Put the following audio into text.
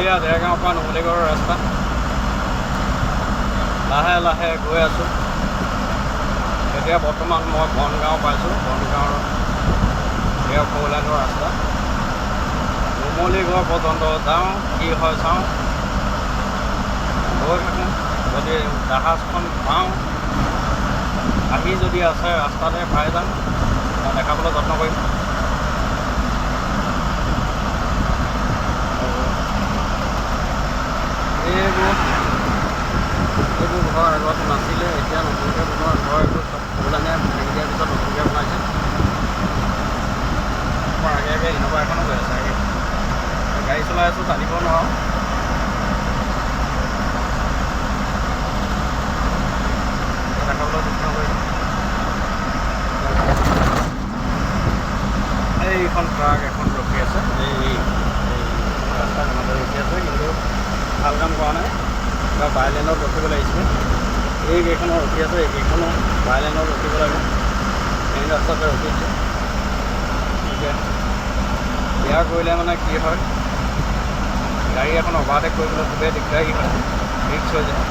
এয়া দেৰগাঁৱৰ পৰা নুমলীগড়ৰ ৰাস্তা লাহে লাহে গৈ আছোঁ। এতিয়া বৰ্তমান মই বনগাঁও পাইছোঁ। বনগাঁৱৰ এয়া 4 লাইনৰ ৰাস্তা। নুমলীগড় পৰ্যন্ত যাওঁ, কি হয় চাওঁ। গৈ থাকোঁ, যদি জাহাজখন পাওঁ, আহি যদি আছে ৰাস্তাতে পাই যাম, দেখাবলৈ যত্ন কৰিম। এইবোৰ ঘৰ আগত নাছিলে, এতিয়া নতুনকৈ বনোৱা ঘৰ এইবোৰ চব ফুলদানীয়ে ভাঙি দিয়াৰ পিছত নতুনকৈ বনাইছে। মোৰ আগে আগে ইন'ভা এখনো গৈ আছে। গাড়ী চলাই আছোঁ, টানিব নোৱাৰোঁ। দেখাবলৈ যত্ন কৰিম। এইখন ট্ৰাক এখন ৰখি আছে, এই ৰাস্তাৰ কাণতে ৰখি আছে, কিন্তু ভাল কাম কৰা নাই। বাইলেনত ৰখিব লাগিছিলে। এইকেইখনো ৰখি আছে, এইকেইখনো বাইলেনত ৰখিব লাগে। মেইন ৰাস্তাতে ৰখিছে। এতিয়া বেয়া কৰিলে মানে কি হয়, গাড়ী এখন অভাৰটেক কৰিবলৈ খুবেই দিগদাৰী হয়, ৰিক্স হৈ যায়।